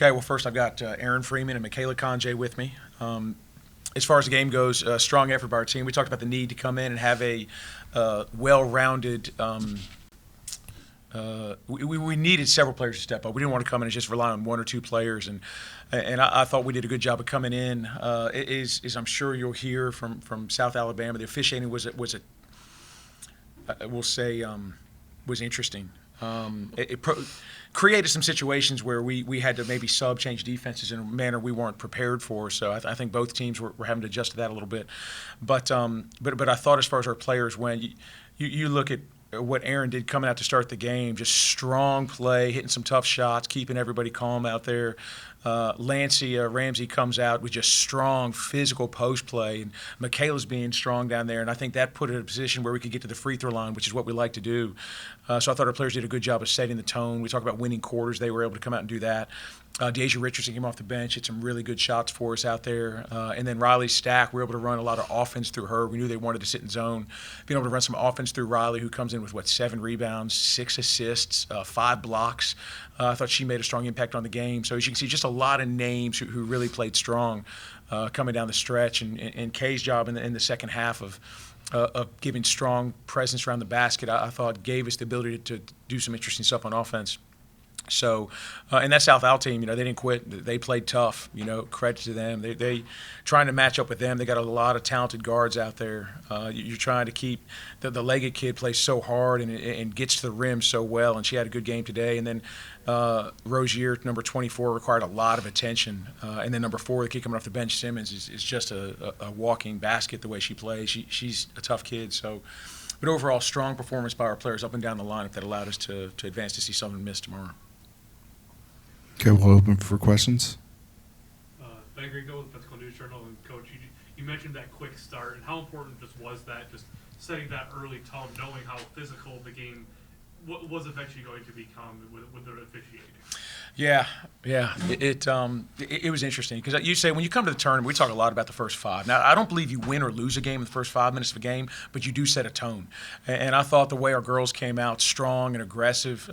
Okay, well, first I've got Aaron Freeman and Michaela Conjay with me. As far as the game goes, strong effort by our team. We talked about the need to come in and have a well-rounded. We needed several players to step up. We didn't want to come in and just rely on one or two players, and I thought we did a good job of coming in. As I'm sure you'll hear from South Alabama, the officiating was we'll say was interesting. Created some situations where we had to maybe change defenses in a manner we weren't prepared for. So I think both teams were having to adjust to that a little bit. But I thought as far as our players went, you look at what Aaron did coming out to start the game, just strong play, hitting some tough shots, keeping everybody calm out there. Lancey Ramsey comes out with just strong physical post play, and Michaela's being strong down there, and I think that put it in a position where we could get to the free throw line, which is what we like to do. So I thought our players did a good job of setting the tone. We talk about winning quarters; they were able to come out and do that. Deja Richardson came off the bench, hit some really good shots for us out there. And then Riley Stack, we were able to run a lot of offense through her. We knew they wanted to sit in zone. Being able to run some offense through Riley, who comes in with, 7 rebounds, 6 assists, 5 blocks. I thought she made a strong impact on the game. So as you can see, just a lot of names who really played strong coming down the stretch. And Kay's job in the second half of giving strong presence around the basket, I thought gave us the ability to do some interesting stuff on offense. So, and that South Al team, they didn't quit. They played tough. Credit to them. They trying to match up with them. They got a lot of talented guards out there. You're trying to keep the Leggett kid plays so hard and gets to the rim so well. And she had a good game today. And then Rozier, number 24, required a lot of attention. And then number 4, the kid coming off the bench, Simmons, is just a walking basket the way she plays. She's a tough kid. So, but overall, strong performance by our players up and down the lineup that allowed us to advance to see Southern Miss tomorrow. Okay, we'll open for questions. Ben Gringo with Pensacola News Journal, and Coach, you mentioned that quick start, and how important just was that, just setting that early tone, knowing how physical the game was eventually going to become with the officiating. Yeah. It was interesting because you say when you come to the tournament, we talk a lot about the first 5. Now, I don't believe you win or lose a game in the first 5 minutes of a game, but you do set a tone. And I thought the way our girls came out strong and aggressive,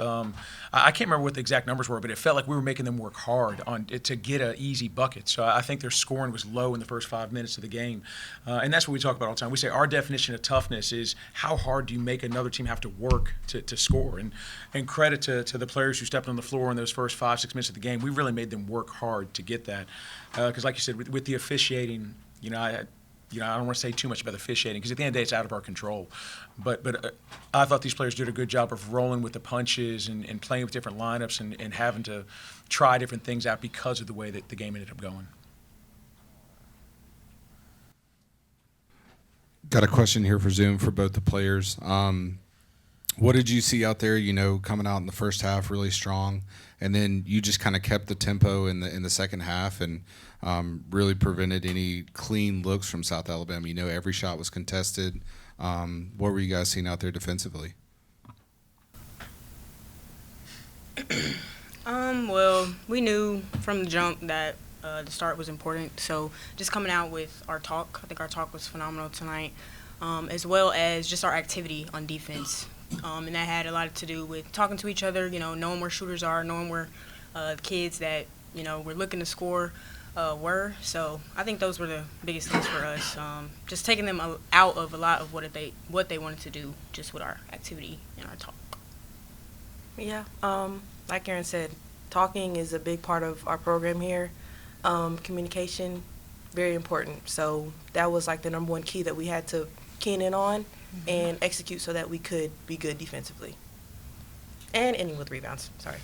I can't remember what the exact numbers were, but it felt like we were making them work hard to get an easy bucket. So I think their scoring was low in the first 5 minutes of the game. And that's what we talk about all the time. We say our definition of toughness is how hard do you make another team have to work to score. And credit to the players who stepped on the floor in those first 5-6 minutes of the game. We really made them work hard to get that. Because like you said, with the officiating, I don't want to say too much about the officiating because at the end of the day, it's out of our control. But I thought these players did a good job of rolling with the punches and playing with different lineups and having to try different things out because of the way that the game ended up going. Got a question here for Zoom for both the players. What did you see out there, coming out in the first half really strong, and then you just kind of kept the tempo in the second half and really prevented any clean looks from South Alabama? Every shot was contested. What were you guys seeing out there defensively? Well, we knew from the jump that the start was important. So just coming out with our talk, I think our talk was phenomenal tonight, as well as just our activity on defense. And that had a lot to do with talking to each other, knowing where shooters are, knowing where kids that, we're looking to score were. So I think those were the biggest things for us, just taking them out of a lot of what they wanted to do just with our activity and our talk. Yeah, like Aaron said, talking is a big part of our program here. Communication, very important. So that was like the number one key that we had to keen in on and execute so that we could be good defensively. And ending with rebounds, sorry.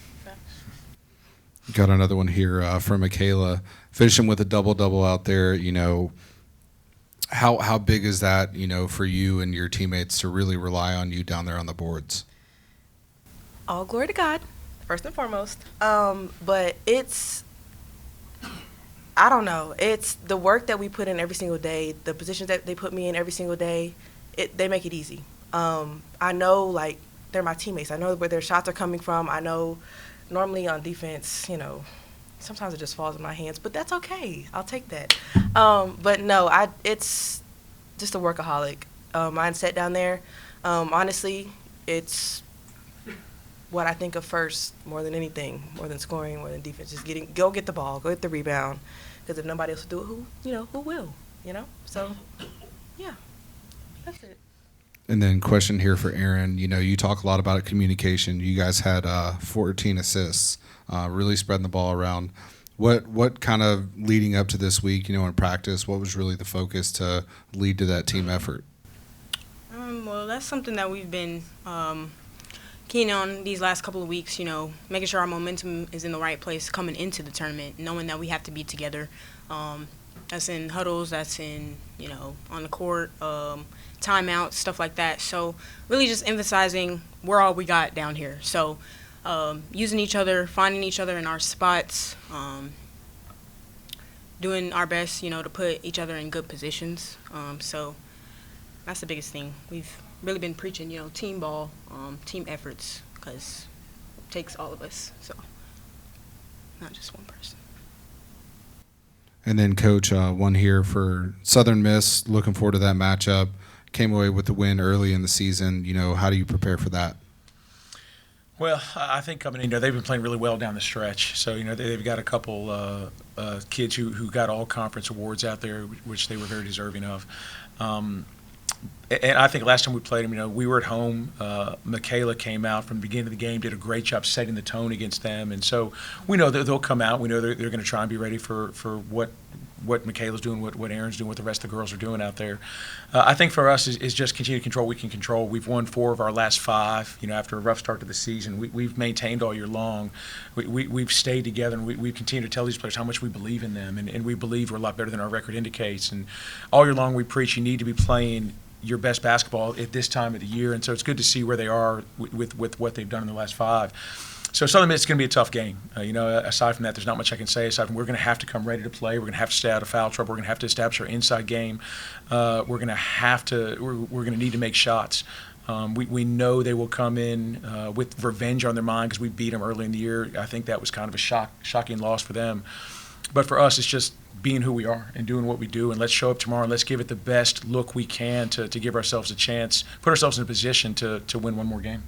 Got another one here from Michaela. Finishing with a double-double out there, how big is that, for you and your teammates to really rely on you down there on the boards? All glory to God, first and foremost. But I don't know. It's the work that we put in every single day, the positions that they put me in every single day, they make it easy. I know, they're my teammates. I know where their shots are coming from. I know normally on defense, sometimes it just falls in my hands, but that's okay. I'll take that. But no, it's just a workaholic mindset down there. Honestly, it's what I think of first more than anything, more than scoring, more than defense. Just go get the ball, go get the rebound. Because if nobody else will do it, who will? So, yeah, that's it. And then question here for Aaron. You talk a lot about communication. You guys had 14 assists, really spreading the ball around. What kind of leading up to this week, in practice, what was really the focus to lead to that team effort? Well, that's something that we've been keen on these last couple of weeks, making sure our momentum is in the right place coming into the tournament, knowing that we have to be together. That's in huddles, that's in, on the court, timeouts, stuff like that. So really just emphasizing we're all we got down here. So using each other, finding each other in our spots, doing our best, to put each other in good positions. So that's the biggest thing. We've really been preaching, team ball, team efforts, because it takes all of us. So not just one person. And then, Coach, one here for Southern Miss. Looking forward to that matchup. Came away with the win early in the season. How do you prepare for that? Well, I think coming in, they've been playing really well down the stretch. So, they've got a couple kids who got all conference awards out there, which they were very deserving of. And I think last time we played them, we were at home. Michaela came out from the beginning of the game, did a great job setting the tone against them. And so we know that they'll come out. We know they're going to try and be ready for what Michaela's doing, what Aaron's doing, what the rest of the girls are doing out there. I think for us is just continue to control what we can control. We've won 4 of our last 5, after a rough start to the season. We've maintained all year long. We've stayed together, and we've continued to tell these players how much we believe in them, and we believe we're a lot better than our record indicates. And all year long we preach you need to be playing your best basketball at this time of the year, and so it's good to see where they are with what they've done in the last 5. So Southern Miss is going to be a tough game. Aside from that, there's not much I can say. Aside from we're going to have to come ready to play. We're going to have to stay out of foul trouble. We're going to have to establish our inside game. We're going to need to make shots. We know they will come in with revenge on their mind because we beat them early in the year. I think that was kind of a shocking loss for them. But for us, it's just being who we are and doing what we do, and let's show up tomorrow and let's give it the best look we can to give ourselves a chance, put ourselves in a position to win one more game.